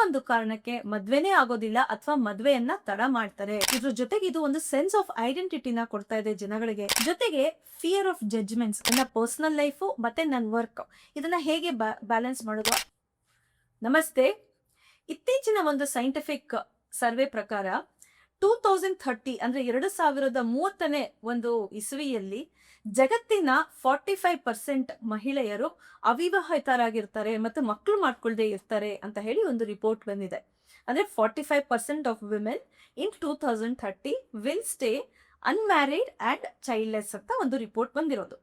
ಒಂದು ಕಾರಣಕ್ಕೆ ಮದ್ವೆನೇ ಆಗೋದಿಲ್ಲ ಅಥವಾ ಮದ್ವೆಯನ್ನ ತಡ ಮಾಡ್ತಾರೆ. ಇದ್ರ ಜೊತೆಗೆ ಇದು ಒಂದು ಸೆನ್ಸ್ ಆಫ್ ಐಡೆಂಟಿಟಿನ ಕೊಡ್ತಾ ಇದೆ ಜನಗಳಿಗೆ. ಜೊತೆಗೆ ಫಿಯರ್ ಆಫ್ ಜಡ್ಜ್ಮೆಂಟ್ಸ್, ನನ್ನ ಪರ್ಸನಲ್ ಲೈಫು ಮತ್ತೆ ನನ್ನ ವರ್ಕ್, ಇದನ್ನ ಹೇಗೆ ಬ್ಯಾಲೆನ್ಸ್ ಮಾಡೋದು. ನಮಸ್ತೆ. ಇತ್ತೀಚಿನ ಒಂದು ಸೈಂಟಿಫಿಕ್ ಸರ್ವೆ ಪ್ರಕಾರ 2030 ಅಂದ್ರೆ 2030ನೇ ಒಂದು ಇಸವಿಯಲ್ಲಿ ಜಗತ್ತಿನ 45% ಮಹಿಳೆಯರು ಅವಿವಾಹಿತರಾಗಿರ್ತಾರೆ ಮತ್ತು ಮಕ್ಕಳು ಮಾಡ್ಕೊಳ್ದೇ ಇರ್ತಾರೆ ಅಂತ ಹೇಳಿ ಒಂದು ರಿಪೋರ್ಟ್ ಬಂದಿದೆ. ಅಂದ್ರೆ 45% of women in 2030 will stay unmarried and childless ಅಂತ ಒಂದು ರಿಪೋರ್ಟ್ ಬಂದಿರೋದು.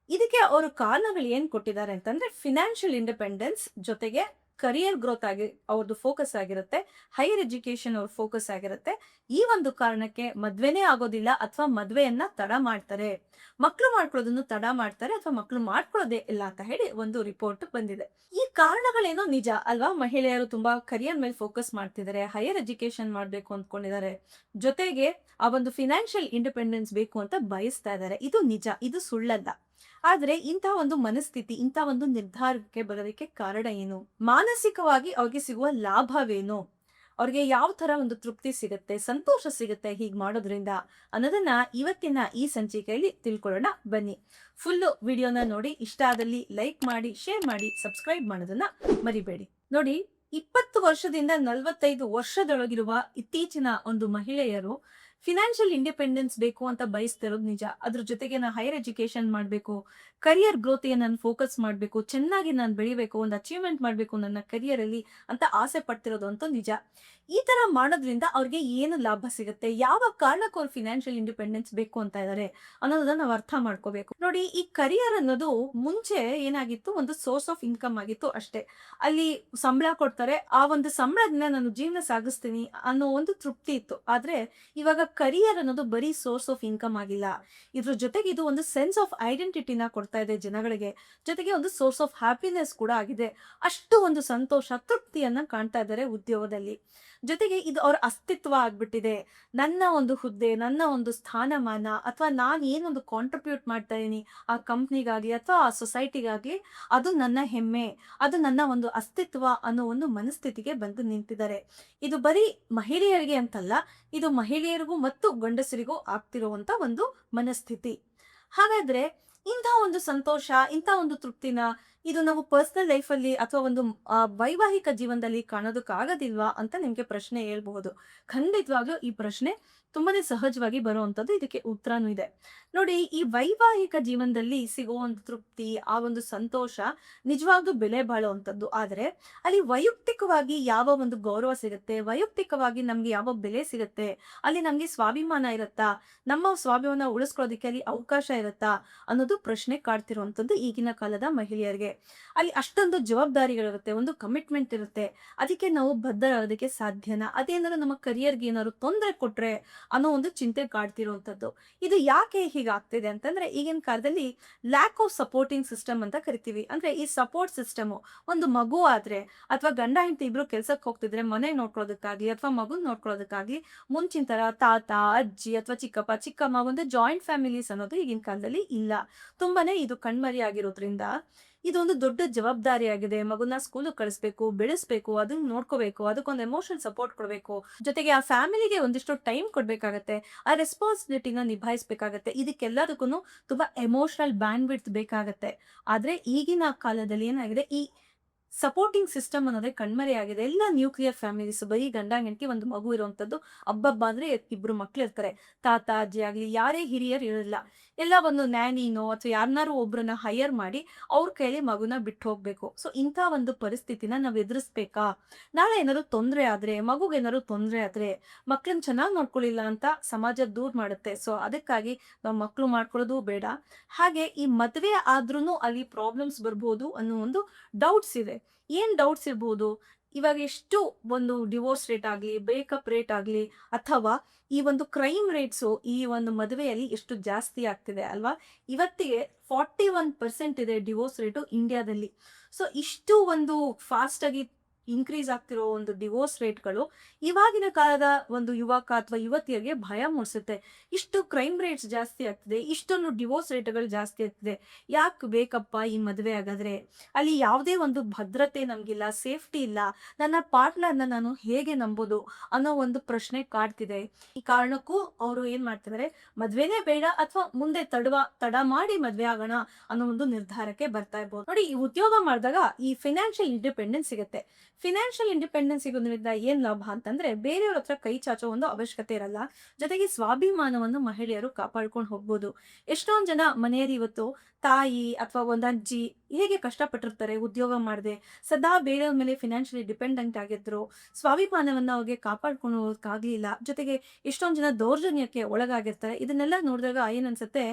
ಇದಕ್ಕೆ ಅವರು ಕಾರಣಗಳು ಏನ್ ಕೊಟ್ಟಿದ್ದಾರೆ ಅಂತಂದ್ರೆ ಫಿನಾನ್ಷಿಯಲ್ ಇಂಡಿಪೆಂಡೆನ್ಸ್ ಜೊತೆಗೆ ಕರಿಯರ್ ಗ್ರೋತ್ ಆಗಿ ಅವ್ರದ್ದು ಫೋಕಸ್ ಆಗಿರುತ್ತೆ, ಹೈಯರ್ ಎಜುಕೇಶನ್ ಅವ್ರ ಫೋಕಸ್ ಆಗಿರುತ್ತೆ. ಈ ಒಂದು ಕಾರಣಕ್ಕೆ ಮದ್ವೆನೇ ಆಗೋದಿಲ್ಲ ಅಥವಾ ಮದ್ವೆಯನ್ನ ತಡ ಮಾಡ್ತಾರೆ, ಮಕ್ಕಳು ಮಾಡ್ಕೊಳ್ಳೋದನ್ನು ತಡ ಮಾಡ್ತಾರೆ ಅಥವಾ ಮಕ್ಕಳು ಮಾಡ್ಕೊಳ್ಳೋದೇ ಇಲ್ಲ ಅಂತ ಹೇಳಿ ಒಂದು ರಿಪೋರ್ಟ್ ಬಂದಿದೆ. ಈ ಕಾರಣಗಳೇನೋ ನಿಜ ಅಲ್ವಾ. ಮಹಿಳೆಯರು ತುಂಬಾ ಕರಿಯರ್ ಮೇಲೆ ಫೋಕಸ್ ಮಾಡ್ತಿದ್ದಾರೆ, ಹೈಯರ್ ಎಜುಕೇಶನ್ ಮಾಡ್ಬೇಕು ಅಂದ್ಕೊಂಡಿದ್ದಾರೆ, ಜೊತೆಗೆ ಆ ಒಂದು ಫಿನಾನ್ಷಿಯಲ್ ಇಂಡಿಪೆಂಡೆನ್ಸ್ ಬೇಕು ಅಂತ ಬಯಸ್ತಾ ಇದ್ದಾರೆ. ಇದು ನಿಜ, ಇದು ಸುಳ್ಳಲ್ಲ. ಆದ್ರೆ ಇಂತಹ ಒಂದು ಮನಸ್ಥಿತಿ, ಇಂತಹ ಒಂದು ನಿರ್ಧಾರಕ್ಕೆ ಬರೋದಕ್ಕೆ ಕಾರಣ ಏನು, ಮಾನಸಿಕವಾಗಿ ಅವ್ರಿಗೆ ಸಿಗುವ ಲಾಭವೇನು, ಅವ್ರಿಗೆ ಯಾವ ತರ ಒಂದು ತೃಪ್ತಿ ಸಿಗುತ್ತೆ, ಸಂತೋಷ ಸಿಗುತ್ತೆ ಹೀಗ್ ಮಾಡೋದ್ರಿಂದ ಅನ್ನೋದನ್ನ ಇವತ್ತಿನ ಈ ಸಂಚಿಕೆಯಲ್ಲಿ ತಿಳ್ಕೊಳ್ಳೋಣ ಬನ್ನಿ. ಫುಲ್ ವಿಡಿಯೋನ ನೋಡಿ, ಇಷ್ಟ ಆದಲ್ಲಿ ಲೈಕ್ ಮಾಡಿ, ಶೇರ್ ಮಾಡಿ, ಸಬ್ಸ್ಕ್ರೈಬ್ ಮಾಡೋದನ್ನ ಮರಿಬೇಡಿ. ನೋಡಿ, 20 ವರ್ಷದಿಂದ 45 ವರ್ಷದೊಳಗಿರುವ ಇತ್ತೀಚಿನ ಒಂದು ಮಹಿಳೆಯರು ಫಿನಾನ್ಷಿಯಲ್ ಇಂಡಿಪೆಂಡೆನ್ಸ್ ಬೇಕು ಅಂತ ಬಯಸ್ತಿರೋದು ನಿಜ. ಅದ್ರ ಜೊತೆಗೆ ನಾನು ಹೈಯರ್ ಎಜುಕೇಶನ್ ಮಾಡಬೇಕು, ಕರಿಯರ್ ಗ್ರೋತ್ಗೆ ನಾನು ಫೋಕಸ್ ಮಾಡಬೇಕು, ಚೆನ್ನಾಗಿ ನಾನು ಬೆಳಿಬೇಕು, ಒಂದು ಅಚೀವ್ಮೆಂಟ್ ಮಾಡಬೇಕು ನನ್ನ ಕರಿಯರ್ ಅಲ್ಲಿ ಅಂತ ಆಸೆ ಪಡ್ತಿರೋದು ಅಂತೂ ನಿಜ. ಈ ತರ ಮಾಡೋದ್ರಿಂದ ಅವ್ರಿಗೆ ಏನು ಲಾಭ ಸಿಗುತ್ತೆ, ಯಾವ ಕಾರಣಕ್ಕೂ ಅವ್ರು ಫಿನಾನ್ಷಿಯಲ್ ಇಂಡಿಪೆಂಡೆನ್ಸ್ ಬೇಕು ಅಂತ ಇದ್ದಾರೆ ಅನ್ನೋದನ್ನ ನಾವು ಅರ್ಥ ಮಾಡ್ಕೋಬೇಕು. ನೋಡಿ, ಈ ಕರಿಯರ್ ಅನ್ನೋದು ಮುಂಚೆ ಏನಾಗಿತ್ತು, ಒಂದು ಸೋರ್ಸ್ ಆಫ್ ಇನ್ಕಮ್ ಆಗಿತ್ತು ಅಷ್ಟೇ. ಅಲ್ಲಿ ಸಂಬಳ ಕೊಡ್ತಾರೆ, ಆ ಒಂದು ಸಂಬಳದಿಂದ ನಾನು ಜೀವನ ಸಾಗಿಸ್ತೀನಿ ಅನ್ನೋ ಒಂದು ತೃಪ್ತಿ ಇತ್ತು. ಆದ್ರೆ ಇವಾಗ ಕರಿಯರ್ ಅನ್ನೋದು ಬರೀ ಸೋರ್ಸ್ ಆಫ್ ಇನ್ಕಮ್ ಆಗಿಲ್ಲ, ಇದ್ರ ಜೊತೆಗೆ ಇದು ಒಂದು ಸೆನ್ಸ್ ಆಫ್ ಐಡೆಂಟಿಟಿನ ಕೊಡ್ತಾ ಇದೆ ಜನಗಳಿಗೆ, ಜೊತೆಗೆ ಒಂದು ಸೋರ್ಸ್ ಆಫ್ ಹ್ಯಾಪಿನೆಸ್ ಕೂಡ ಆಗಿದೆ. ಅಷ್ಟು ಒಂದು ಸಂತೋಷ, ತೃಪ್ತಿಯನ್ನ ಕಾಣ್ತಾ ಇದ್ದಾರೆ ಉದ್ಯೋಗದಲ್ಲಿ. ಜೊತೆಗೆ ಇದು ಅವ್ರ ಅಸ್ತಿತ್ವ ಆಗ್ಬಿಟ್ಟಿದೆ. ನನ್ನ ಒಂದು ಹುದ್ದೆ, ನನ್ನ ಒಂದು ಸ್ಥಾನಮಾನ ಅಥವಾ ನಾನು ಏನೊಂದು ಕಾಂಟ್ರಿಬ್ಯೂಟ್ ಮಾಡ್ತಾ ಇದೀನಿ ಆ ಕಂಪ್ನಿಗಾಗ್ಲಿ ಅಥವಾ ಆ ಸೊಸೈಟಿಗಾಗ್ಲಿ, ಅದು ನನ್ನ ಹೆಮ್ಮೆ, ಅದು ನನ್ನ ಒಂದು ಅಸ್ತಿತ್ವ ಅನ್ನೋ ಒಂದು ಮನಸ್ಥಿತಿಗೆ ಬಂದು ನಿಂತಿದ್ದಾರೆ. ಇದು ಬರೀ ಮಹಿಳೆಯರಿಗೆ ಅಂತಲ್ಲ, ಇದು ಮಹಿಳೆಯರಿಗೂ ಮತ್ತು ಗಂಡಸರಿಗೂ ಆಗ್ತಿರುವಂತ ಒಂದು ಮನಸ್ಥಿತಿ. ಹಾಗಾದ್ರೆ ಇಂಥ ಒಂದು ಸಂತೋಷ, ಇಂಥ ಒಂದು ತೃಪ್ತಿನ ಇದು ನಾವು ಪರ್ಸನಲ್ ಲೈಫಲ್ಲಿ ಅಥವಾ ಒಂದು ವೈವಾಹಿಕ ಜೀವನದಲ್ಲಿ ಕಾಣೋದಕ್ಕಾಗೋದಿಲ್ವಾ ಅಂತ ನಿಮ್ಗೆ ಪ್ರಶ್ನೆ ಹೇಳ್ಬಹುದು. ಖಂಡಿತವಾಗ್ಲೂ ಈ ಪ್ರಶ್ನೆ ತುಂಬಾನೇ ಸಹಜವಾಗಿ ಬರುವಂತದ್ದು, ಇದಕ್ಕೆ ಉತ್ತರನೂ ಇದೆ. ನೋಡಿ, ಈ ವೈವಾಹಿಕ ಜೀವನದಲ್ಲಿ ಸಿಗುವ ಒಂದು ತೃಪ್ತಿ, ಆ ಒಂದು ಸಂತೋಷ ನಿಜವಾಗ್ಲೂ ಬೆಲೆ ಬಾಳುವಂಥದ್ದು. ಆದ್ರೆ ಅಲ್ಲಿ ವೈಯಕ್ತಿಕವಾಗಿ ಯಾವ ಒಂದು ಗೌರವ ಸಿಗುತ್ತೆ, ವೈಯಕ್ತಿಕವಾಗಿ ನಮ್ಗೆ ಯಾವ ಬೆಲೆ ಸಿಗುತ್ತೆ, ಅಲ್ಲಿ ನಮ್ಗೆ ಸ್ವಾಭಿಮಾನ ಇರುತ್ತಾ, ನಮ್ಮ ಸ್ವಾಭಿಮಾನ ಉಳಿಸ್ಕೊಳ್ಳೋದಕ್ಕೆ ಅಲ್ಲಿ ಅವಕಾಶ ಇರುತ್ತಾ ಅನ್ನೋದು ಪ್ರಶ್ನೆ ಕಾಡ್ತಿರುವಂಥದ್ದು ಈಗಿನ ಕಾಲದ ಮಹಿಳೆಯರಿಗೆ. ಅಲ್ಲಿ ಅಷ್ಟೊಂದು ಜವಾಬ್ದಾರಿಗಳಿರುತ್ತೆ, ಒಂದು ಕಮಿಟ್ಮೆಂಟ್ ಇರುತ್ತೆ, ಅದಕ್ಕೆ ನಾವು ಬದ್ಧರಾಗೋದಕ್ಕೆ ಸಾಧ್ಯನಾ, ಅದೇನಾದ್ರು ನಮ್ಮ ಕರಿಯರ್ಗೆ ಏನಾದ್ರು ತೊಂದರೆ ಕೊಟ್ರೆ ಅನ್ನೋ ಒಂದು ಚಿಂತೆ ಕಾಡ್ತಿರುವಂಥದ್ದು. ಇದು ಯಾಕೆ ಹೀಗಾಗ್ತಿದೆ ಅಂತಂದ್ರೆ, ಈಗಿನ ಕಾಲದಲ್ಲಿ ಲ್ಯಾಕ್ ಆಫ್ ಸಪೋರ್ಟಿಂಗ್ ಸಿಸ್ಟಮ್ ಅಂತ ಕರಿತೀವಿ. ಅಂದ್ರೆ ಈ ಸಪೋರ್ಟ್ ಸಿಸ್ಟಮ್, ಒಂದು ಮಗು ಆದ್ರೆ ಅಥವಾ ಗಂಡ ಹೆಂಡತಿ ಇಬ್ರು ಕೆಲ್ಸಕ್ಕೆ ಹೋಗ್ತಿದ್ರೆ ಮನೆ ನೋಡ್ಕೊಳ್ಳೋದಕ್ಕಾಗ್ಲಿ ಅಥವಾ ಮಗುನ್ ನೋಡ್ಕೊಳ್ಳೋದಕ್ಕಾಗ್ಲಿ ಮುಂಚಿನ ತರ ತಾತ, ಅಜ್ಜಿ ಅಥವಾ ಚಿಕ್ಕಪ್ಪ, ಚಿಕ್ಕಮ್ಮ, ಒಂದು ಜಾಯಿಂಟ್ ಫ್ಯಾಮಿಲೀಸ್ ಅನ್ನೋದು ಈಗಿನ ಕಾಲದಲ್ಲಿ ಇಲ್ಲ. ತುಂಬಾನೇ ಇದು ಕಣ್ಮರಿ ಆಗಿರೋದ್ರಿಂದ ಇದೊಂದು ದೊಡ್ಡ ಜವಾಬ್ದಾರಿ ಆಗಿದೆ. ಮಗುನ ಸ್ಕೂಲ್ ಕಳಿಸ್ಬೇಕು, ಬೆಳೆಸ್ಬೇಕು, ಅದನ್ನ ನೋಡ್ಕೋಬೇಕು, ಅದಕ್ಕೊಂದು ಎಮೋಷನಲ್ ಸಪೋರ್ಟ್ ಕೊಡ್ಬೇಕು, ಜೊತೆಗೆ ಆ ಫ್ಯಾಮಿಲಿಗೆ ಒಂದಿಷ್ಟು ಟೈಮ್ ಕೊಡ್ಬೇಕಾಗತ್ತೆ, ಆ ರೆಸ್ಪಾನ್ಸಿಬಿಲಿಟಿನ ನಿಭಾಯಿಸ್ಬೇಕಾಗತ್ತೆ. ಇದಕ್ಕೆಲ್ಲದಕ್ಕೂ ತುಂಬಾ ಎಮೋಷನಲ್ ಬ್ಯಾಂಡ್ ವಿಡ್ತ್ ಬೇಕಾಗತ್ತೆ. ಆದ್ರೆ ಈಗಿನ ಕಾಲದಲ್ಲಿ ಏನಾಗಿದೆ, ಈ ಸಪೋರ್ಟಿಂಗ್ ಸಿಸ್ಟಮ್ ಅನ್ನೋದೇ ಕಣ್ಮರೆ ಆಗಿದೆ. ಎಲ್ಲ ನ್ಯೂಕ್ಲಿಯರ್ ಫ್ಯಾಮಿಲೀಸ್, ಬರೀ ಗಂಡ ಹೆಂಡತಿ ಒಂದು ಮಗು ಇರುವಂತದ್ದು. ಹಬ್ಬ ಅಂದ್ರೆ ಇಬ್ರು ಮಕ್ಳು ಇರ್ತಾರೆ, ತಾತ ಅಜ್ಜಿ ಆಗ್ಲಿ ಯಾರೇ ಹಿರಿಯರು ಇರಲ್ಲ, ಎಲ್ಲ ಒಂದು ನ್ಯಾನಿನೋ ಅಥವಾ ಯಾರನ್ನಾರು ಒಬ್ರನ್ನ ಹೈಯರ್ ಮಾಡಿ ಅವ್ರ ಕೈಲಿ ಮಗುನ ಬಿಟ್ಟು ಹೋಗ್ಬೇಕು. ಸೊ ಇಂಥ ಒಂದು ಪರಿಸ್ಥಿತಿನ ನಾವ್ ಎದುರಿಸ್ಬೇಕಾ? ನಾಳೆ ಏನಾದ್ರು ತೊಂದ್ರೆ ಆದ್ರೆ, ಮಗುಗೆ ಏನಾದ್ರು ತೊಂದ್ರೆ ಆದ್ರೆ, ಮಕ್ಳನ್ನ ಚೆನ್ನಾಗಿ ನೋಡ್ಕೊಳ್ಳಿಲ್ಲ ಅಂತ ಸಮಾಜ ದೂರ್ ಮಾಡುತ್ತೆ. ಸೊ ಅದಕ್ಕಾಗಿ ನಾವು ಮಕ್ಳು ಮಾಡ್ಕೊಳ್ಳೋದು ಬೇಡ. ಹಾಗೆ ಈ ಮದ್ವೆ ಆದ್ರೂ ಅಲ್ಲಿ ಪ್ರಾಬ್ಲಮ್ಸ್ ಬರ್ಬೋದು ಅನ್ನೋ ಒಂದು ಡೌಟ್ಸ್ ಇದೆ. ಏನ್ ಡೌಟ್ಸ್ ಇರ್ಬೋದು? ಇವಾಗ ಎಷ್ಟು ಒಂದು ಡಿವೋರ್ಸ್ ರೇಟ್ ಆಗ್ಲಿ, ಬ್ರೇಕಪ್ ರೇಟ್ ಆಗ್ಲಿ, ಅಥವಾ ಈ ಒಂದು ಕ್ರೈಮ್ ರೇಟ್ಸು ಈ ಒಂದು ಮದುವೆಯಲ್ಲಿ ಎಷ್ಟು ಜಾಸ್ತಿ ಆಗ್ತಿದೆ ಅಲ್ವಾ. ಇವತ್ತಿಗೆ 41% ಇದೆ ಡಿವೋರ್ಸ್ ರೇಟು ಇಂಡಿಯಾದಲ್ಲಿ. ಸೊ ಇಷ್ಟು ಒಂದು ಫಾಸ್ಟ್ ಆಗಿ ಇನ್ಕ್ರೀಸ್ ಆಗ್ತಿರೋ ಒಂದು ಡಿವೋರ್ಸ್ ರೇಟ್ಗಳು ಇವಾಗಿನ ಕಾಲದ ಒಂದು ಯುವಕ ಅಥವಾ ಯುವತಿಯರಿಗೆ ಭಯ ಮೂಡಿಸುತ್ತೆ. ಇಷ್ಟು ಕ್ರೈಮ್ ರೇಟ್ಸ್ ಜಾಸ್ತಿ ಆಗ್ತಿದೆ, ಇಷ್ಟೊಂದು ಡಿವೋರ್ಸ್ ರೇಟ್ಗಳು ಜಾಸ್ತಿ ಆಗ್ತಿದೆ, ಯಾಕೆ ಬೇಕಪ್ಪ ಈ ಮದುವೆ ಆಗಾದ್ರೆ? ಅಲ್ಲಿ ಯಾವುದೇ ಒಂದು ಭದ್ರತೆ ನಮಗಿಲ್ಲ, ಸೇಫ್ಟಿ ಇಲ್ಲ, ನನ್ನ ಪಾರ್ಟ್ನರ್ನ ನಾನು ಹೇಗೆ ನಂಬೋದು ಅನ್ನೋ ಒಂದು ಪ್ರಶ್ನೆ ಕಾಡ್ತಿದೆ. ಈ ಕಾರಣಕ್ಕೂ ಅವರು ಏನ್ ಮಾಡ್ತಿದ್ದಾರೆ, ಮದ್ವೆನೇ ಬೇಡ ಅಥವಾ ಮುಂದೆ ತಡ ಮಾಡಿ ಮದ್ವೆ ಆಗೋಣ ಅನ್ನೋ ಒಂದು ನಿರ್ಧಾರಕ್ಕೆ ಬರ್ತಾ ಇರ್ಬೋದು. ನೋಡಿ, ಈ ಉದ್ಯೋಗ ಮಾಡಿದಾಗ ಈ ಫಿನಾನ್ಷಿಯಲ್ ಇಂಡಿಪೆಂಡೆನ್ಸ್ ಸಿಗುತ್ತೆ. ಫಿನಾನ್ಷಿಯಲ್ ಇಂಡಿಪೆಂಡೆನ್ಸ್ ಸಿಗೋದ್ರಿಂದ ಏನ್ ಲಾಭ ಅಂತಂದ್ರೆ, ಬೇರೆಯವ್ರ ಹತ್ರ ಕೈ ಚಾಚೋ ಒಂದು ಅವಶ್ಯಕತೆ ಇರಲ್ಲ. ಜೊತೆಗೆ ಸ್ವಾಭಿಮಾನವನ್ನು ಮಹಿಳೆಯರು ಕಾಪಾಡ್ಕೊಂಡು ಹೋಗ್ಬೋದು. ಎಷ್ಟೊಂದ್ ಜನ ಮನೆಯರು ಇವತ್ತು ತಾಯಿ ಅಥವಾ ಒಂದ್ ಅಜ್ಜಿ ಹೇಗೆ ಕಷ್ಟಪಟ್ಟಿರ್ತಾರೆ ಉದ್ಯೋಗ ಮಾಡದೆ, ಸದಾ ಬೇರೆಯವ್ರ ಮೇಲೆ ಫಿನಾನ್ಷಿಯಲಿ ಡಿಪೆಂಡೆಂಟ್ ಆಗಿದ್ರು, ಸ್ವಾಭಿಮಾನವನ್ನ ಅವ್ರಿಗೆ ಕಾಪಾಡ್ಕೊಂಡು ಹೋಗಕ್ಕಾಗ್ಲಿಲ್ಲ. ಜೊತೆಗೆ ಎಷ್ಟೊಂದ್ ಜನ ದೌರ್ಜನ್ಯಕ್ಕೆ ಒಳಗಾಗಿರ್ತಾರೆ. ಇದನ್ನೆಲ್ಲ ನೋಡಿದಾಗ ಏನನ್ಸುತ್ತೆ,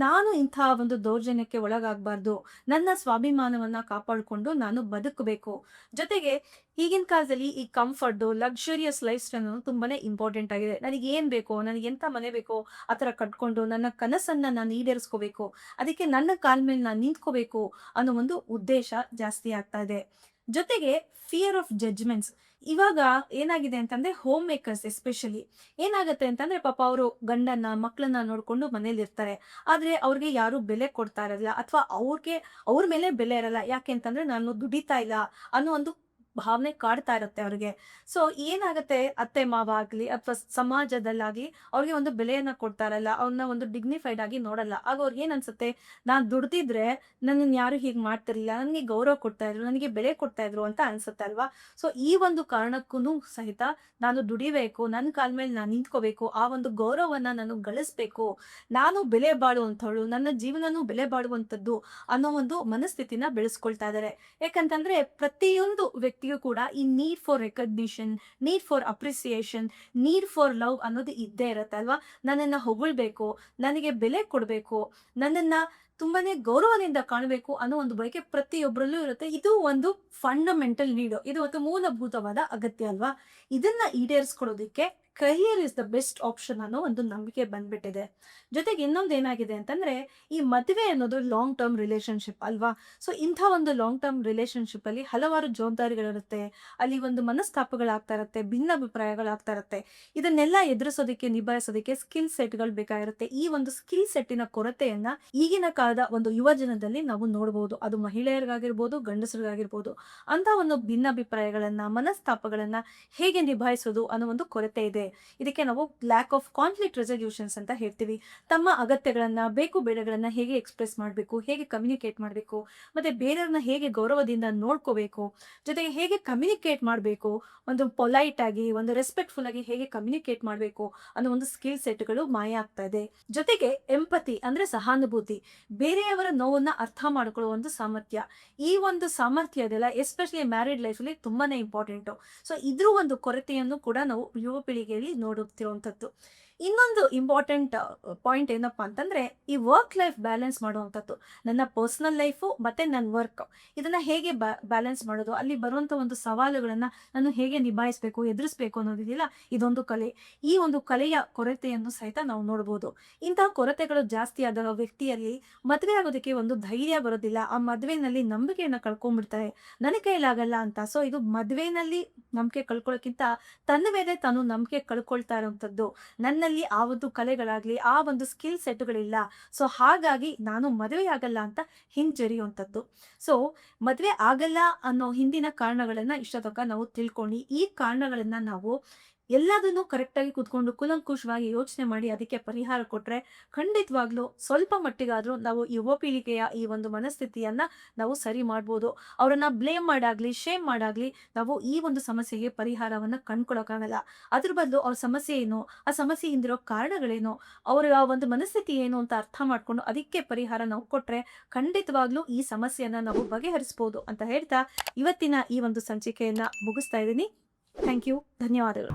ನಾನು ಇಂಥ ಒಂದು ದೌರ್ಜನ್ಯಕ್ಕೆ ಒಳಗಾಗಬಾರ್ದು, ನನ್ನ ಸ್ವಾಭಿಮಾನವನ್ನ ಕಾಪಾಡಿಕೊಂಡು ನಾನು ಬದುಕಬೇಕು. ಜೊತೆಗೆ ಈಗಿನ ಕಾಲದಲ್ಲಿ ಈ ಕಂಫರ್ಟ್, ಲಕ್ಸುರಿಯಸ್ ಲೈಫ್ ಸ್ಟೈಲ್ ತುಂಬಾನೇ ಇಂಪಾರ್ಟೆಂಟ್ ಆಗಿದೆ. ನನಗೆ ಏನ್ ಬೇಕೋ, ನನಗೆ ಎಂತ ಮನೆ ಬೇಕೋ ಆ ಥರ ಕಟ್ಕೊಂಡು ನನ್ನ ಕನಸನ್ನ ನಾನು ಈಡೇರಿಸ್ಕೋಬೇಕು, ಅದಕ್ಕೆ ನನ್ನ ಕಾಲ್ ಮೇಲೆ ನಾನು ನಿಂತ್ಕೋಬೇಕು ಅನ್ನೋ ಒಂದು ಉದ್ದೇಶ ಜಾಸ್ತಿ ಆಗ್ತಾ ಇದೆ. ಜೊತೆಗೆ ಫಿಯರ್ ಆಫ್ ಜಡ್ಜ್ಮೆಂಟ್ಸ್. ಇವಾಗ ಏನಾಗಿದೆ ಅಂತಂದ್ರೆ, ಹೋಮ್ ಮೇಕರ್ಸ್ ಎಸ್ಪೆಷಲಿ ಏನಾಗುತ್ತೆ ಅಂತಂದ್ರೆ, ಪಾಪ ಅವರು ಗಂಡನ್ನ ಮಕ್ಕಳನ್ನ ನೋಡ್ಕೊಂಡು ಮನೇಲಿ ಇರ್ತಾರೆ. ಆದ್ರೆ ಅವ್ರಿಗೆ ಯಾರು ಬೆಲೆ ಕೊಡ್ತಾ ಇರಲ್ಲ, ಅಥವಾ ಅವ್ರ ಮೇಲೆ ಬೆಲೆ ಇರಲ್ಲ. ಯಾಕೆ ಅಂತಂದ್ರೆ, ನಾನು ದುಡಿತಾ ಇಲ್ಲ ಅನ್ನೋ ಒಂದು ಭಾವನೆ ಕಾಡ್ತಾ ಇರುತ್ತೆ ಅವ್ರಿಗೆ. ಸೊ ಏನಾಗುತ್ತೆ, ಅತ್ತೆ ಮಾವ ಆಗ್ಲಿ ಅಥವಾ ಸಮಾಜದಲ್ಲಾಗ್ಲಿ ಅವ್ರಿಗೆ ಒಂದು ಬೆಲೆಯನ್ನ ಕೊಡ್ತಾ ಇರಲ್ಲ, ಅವ್ರನ್ನ ಒಂದು ಡಿಗ್ನಿಫೈಡ್ ಆಗಿ ನೋಡಲ್ಲ. ಆಗ ಅವ್ರಿಗೆ ಏನ್ ಅನ್ಸುತ್ತೆ, ನಾನ್ ದುಡ್ದಿದ್ರೆ ನನ್ನನ್ನು ಯಾರು ಹೀಗೆ ಮಾಡ್ತಿರ್ಲಿಲ್ಲ, ನನಗೆ ಗೌರವ ಕೊಡ್ತಾ ಇದ್ರು, ನನಗೆ ಬೆಲೆ ಕೊಡ್ತಾ ಇದ್ರು ಅಂತ ಅನ್ಸುತ್ತೆ ಅಲ್ವಾ. ಸೊ ಈ ಒಂದು ಕಾರಣಕ್ಕೂ ಸಹಿತ ನಾನು ದುಡಿಬೇಕು, ನನ್ನ ಕಾಲ್ ಮೇಲೆ ನಾನು ನಿಂತ್ಕೋಬೇಕು, ಆ ಒಂದು ಗೌರವವನ್ನ ನಾನು ಗಳಿಸ್ಬೇಕು, ನಾನು ಬೆಲೆ ಬಾಳುವಂಥವಳು, ನನ್ನ ಜೀವನನೂ ಬೆಲೆ ಬಾಳುವಂಥದ್ದು ಅನ್ನೋ ಒಂದು ಮನಸ್ಥಿತಿನ ಬೆಳೆಸ್ಕೊಳ್ತಾ ಇದ್ದಾರೆ. ಯಾಕಂತಂದ್ರೆ ಪ್ರತಿಯೊಂದು ವ್ಯಕ್ತಿಗೂ ಕೂಡ ಈ need for recognition, need for appreciation, need for love ಅನ್ನೋದು ಇದ್ದೇ ಇರತ್ತೆ ಅಲ್ವಾ. ನನ್ನನ್ನ ಹೊಗಳ್ಬೇಕು, ನನಗೆ ಬೆಲೆ ಕೊಡ್ಬೇಕು, ನನ್ನನ್ನ ತುಂಬಾನೇ ಗೌರವದಿಂದ ಕಾಣಬೇಕು ಅನ್ನೋ ಒಂದು ಬಯಕೆ ಪ್ರತಿಯೊಬ್ಬರಲ್ಲೂ ಇರುತ್ತೆ. ಇದು ಒಂದು ಫಂಡಮೆಂಟಲ್ ನೀಡ್, ಇದು ಒಂದು ಮೂಲಭೂತವಾದ ಅಗತ್ಯ ಅಲ್ವಾ. ಇದನ್ನ ಈಡೇರಿಸ್ಕೊಳ್ಳೋದಿಕ್ಕೆ career is the best option ಅನ್ನೋ ಒಂದು ನಂಬಿಕೆ ಬಂದ್ಬಿಟ್ಟಿದೆ. ಜೊತೆಗೆ ಇನ್ನೊಂದು ಏನಾಗಿದೆ ಅಂತಂದ್ರೆ, ಈ ಮದುವೆ ಅನ್ನೋದು ಲಾಂಗ್ ಟರ್ಮ್ ರಿಲೇಶನ್ಶಿಪ್ ಅಲ್ವಾ. ಸೊ ಇಂಥ ಒಂದು ಲಾಂಗ್ ಟರ್ಮ್ ರಿಲೇಶನ್ಶಿಪ್ ಅಲ್ಲಿ ಹಲವಾರು ಜವಾಬ್ದಾರಿಗಳಿರುತ್ತೆ, ಅಲ್ಲಿ ಒಂದು ಮನಸ್ತಾಪಗಳಾಗ್ತಾ ಇರುತ್ತೆ, ಭಿನ್ನಾಭಿಪ್ರಾಯಗಳಾಗ್ತಾ ಇರುತ್ತೆ. ಇದನ್ನೆಲ್ಲ ಎದುರಿಸೋದಕ್ಕೆ, ನಿಭಾಯಿಸೋದಕ್ಕೆ ಸ್ಕಿಲ್ ಸೆಟ್ಗಳು ಬೇಕಾಗಿರುತ್ತೆ. ಈ ಒಂದು ಸ್ಕಿಲ್ ಸೆಟ್ಟಿನ ಕೊರತೆಯನ್ನ ಈಗಿನ ಕಾಲದ ಒಂದು ಯುವ ಜನದಲ್ಲಿ ನಾವು ನೋಡಬಹುದು. ಅದು ಮಹಿಳೆಯರಿಗಾಗಿರ್ಬೋದು, ಗಂಡಸರಿಗಾಗಿರ್ಬೋದು. ಅಂತ ಒಂದು ಭಿನ್ನಾಭಿಪ್ರಾಯಗಳನ್ನ, ಮನಸ್ತಾಪಗಳನ್ನ ಹೇಗೆ ನಿಭಾಯಿಸೋದು ಅನ್ನೋ ಒಂದು ಕೊರತೆ ಇದೆ. ಇದಕ್ಕೆ ನಾವು ಲ್ಯಾಕ್ ಆಫ್ ಕಾನ್ಫ್ಲಿಕ್ಟ್ ರೆಸಲ್ಯೂಷನ್ಸ್ ಅಂತ ಹೇಳ್ತೀವಿ. ತಮ್ಮ ಅಗತ್ಯಗಳನ್ನ, ಬೇಕು ಬೇಡಗಳನ್ನ ಹೇಗೆ ಎಕ್ಸ್ಪ್ರೆಸ್ ಮಾಡಬೇಕು, ಹೇಗೆ ಕಮ್ಯುನಿಕೇಟ್ ಮಾಡಬೇಕು, ಮತ್ತೆ ಬೇರೆಯವ್ರನ್ನ ಹೇಗೆ ಗೌರವದಿಂದ ನೋಡ್ಕೋಬೇಕು, ಜೊತೆಗೆ ಹೇಗೆ ಕಮ್ಯುನಿಕೇಟ್ ಮಾಡಬೇಕು, ಒಂದು ಪೊಲೈಟ್ ಆಗಿ, ಒಂದು ರೆಸ್ಪೆಕ್ಟ್ಫುಲ್ ಆಗಿ ಹೇಗೆ ಕಮ್ಯುನಿಕೇಟ್ ಮಾಡಬೇಕು ಅನ್ನೋ ಒಂದು ಸ್ಕಿಲ್ ಸೆಟ್ಗಳು ಮಾಯ ಆಗ್ತಾ ಇದೆ. ಜೊತೆಗೆ ಎಂಪತಿ ಅಂದ್ರೆ ಸಹಾನುಭೂತಿ, ಬೇರೆಯವರ ನೋವನ್ನ ಅರ್ಥ ಮಾಡ್ಕೊಳ್ಳೋ ಒಂದು ಸಾಮರ್ಥ್ಯ. ಈ ಒಂದು ಸಾಮರ್ಥ್ಯ ಇದೆಲ್ಲ ಎಸ್ಪೆಷಲಿ ಮ್ಯಾರಿಡ್ ಲೈಫ್ ಅಲ್ಲಿ ತುಂಬಾನೇ ಇಂಪಾರ್ಟೆಂಟ್. ಸೊ ಇದ್ರ ಒಂದು ಕೊರತೆಯನ್ನು ಕೂಡ ನಾವು ಯುವ ಪೀಳಿಗೆಯಲ್ಲಿ ನೋಡುತ್ತಿರುವಂಥದ್ದು. ಇನ್ನೊಂದು ಇಂಪಾರ್ಟೆಂಟ್ ಪಾಯಿಂಟ್ ಏನಪ್ಪಾ ಅಂತಂದ್ರೆ, ಈ ವರ್ಕ್ ಲೈಫ್ ಬ್ಯಾಲೆನ್ಸ್ ಮಾಡುವಂಥದ್ದು. ನನ್ನ ಪರ್ಸನಲ್ ಲೈಫು ಮತ್ತೆ ನನ್ನ ವರ್ಕ್, ಇದನ್ನ ಹೇಗೆ ಬ್ಯಾಲೆನ್ಸ್ ಮಾಡೋದು, ಅಲ್ಲಿ ಬರುವಂತ ಒಂದು ಸವಾಲುಗಳನ್ನ ನಾನು ಹೇಗೆ ನಿಭಾಯಿಸಬೇಕು, ಎದುರಿಸಬೇಕು ಅನ್ನೋದಿದೆಯಲ್ಲ, ಇದೊಂದು ಕಲೆ. ಈ ಒಂದು ಕಲೆಯ ಕೊರತೆಯನ್ನು ಸಹಿತ ನಾವು ನೋಡಬಹುದು. ಇಂತಹ ಕೊರತೆಗಳು ಜಾಸ್ತಿ ಆದಾಗ ವ್ಯಕ್ತಿಯಲ್ಲಿ ಮದುವೆ ಆಗೋದಕ್ಕೆ ಒಂದು ಧೈರ್ಯ ಬರೋದಿಲ್ಲ, ಆ ಮದುವೆನಲ್ಲಿ ನಂಬಿಕೆಯನ್ನ ಕಳ್ಕೊಂಡ್ಬಿಡ್ತಾರೆ, ನನ್ನ ಕೈಲಾಗಲ್ಲ ಅಂತ. ಸೊ ಇದು ಮದುವೆನಲ್ಲಿ ನಂಬಿಕೆ ಕಳ್ಕೊಳ್ಳೋಕ್ಕಿಂತ ತನ್ನ ಮೇಲೆ ತಾನು ನಂಬಿಕೆ ಕಳ್ಕೊಳ್ತಾ ಇರುವಂತದ್ದು. ನನ್ನಲ್ಲಿ ಆ ಒಂದು ಕಲೆಗಳಾಗ್ಲಿ, ಆ ಒಂದು ಸ್ಕಿಲ್ ಸೆಟ್ಗಳಿಲ್ಲ, ಸೊ ಹಾಗಾಗಿ ನಾನು ಮದುವೆ ಆಗಲ್ಲ ಅಂತ ಹಿಂಜರಿಯುವಂಥದ್ದು. ಸೊ ಮದುವೆ ಆಗಲ್ಲ ಅನ್ನೋ ಹಿಂದಿನ ಕಾರಣಗಳನ್ನ ಇಷ್ಟತಕ್ಕ ನಾವು ತಿಳ್ಕೊಂಡು, ಈ ಕಾರಣಗಳನ್ನ ನಾವು ಎಲ್ಲದನ್ನು ಕರೆಕ್ಟಾಗಿ ಕೂತ್ಕೊಂಡು ಕೂಲಂಕುಷವಾಗಿ ಯೋಚನೆ ಮಾಡಿ ಅದಕ್ಕೆ ಪರಿಹಾರ ಕೊಟ್ರೆ ಖಂಡಿತವಾಗ್ಲೂ ಸ್ವಲ್ಪ ಮಟ್ಟಿಗಾದ್ರೂ ನಾವು ಯುವ ಪೀಳಿಗೆಯ ಈ ಒಂದು ಮನಸ್ಥಿತಿಯನ್ನ ನಾವು ಸರಿ ಮಾಡ್ಬೋದು. ಅವರನ್ನ ಬ್ಲೇಮ್ ಮಾಡಾಗ್ಲಿ, ಶೇಮ್ ಮಾಡಾಗ್ಲಿ ನಾವು ಈ ಒಂದು ಸಮಸ್ಯೆಗೆ ಪರಿಹಾರವನ್ನ ಕಂಡ್ಕೊಳಕ್ಕಾಗಲ್ಲ. ಅದ್ರ ಬದಲು ಅವ್ರ ಸಮಸ್ಯೆ ಏನು, ಆ ಸಮಸ್ಯೆ ಹಿಂದಿರೋ ಕಾರಣಗಳೇನು, ಅವರ ಒಂದು ಮನಸ್ಥಿತಿ ಏನು ಅಂತ ಅರ್ಥ ಮಾಡ್ಕೊಂಡು ಅದಕ್ಕೆ ಪರಿಹಾರ ನಾವು ಕೊಟ್ರೆ ಖಂಡಿತವಾಗ್ಲೂ ಈ ಸಮಸ್ಯೆಯನ್ನ ನಾವು ಬಗೆಹರಿಸಬಹುದು ಅಂತ ಹೇಳ್ತಾ ಇವತ್ತಿನ ಈ ಒಂದು ಸಂಚಿಕೆಯನ್ನ ಮುಗಿಸ್ತಾ ಇದ್ದೀನಿ. ಥ್ಯಾಂಕ್ ಯು, ಧನ್ಯವಾದಗಳು.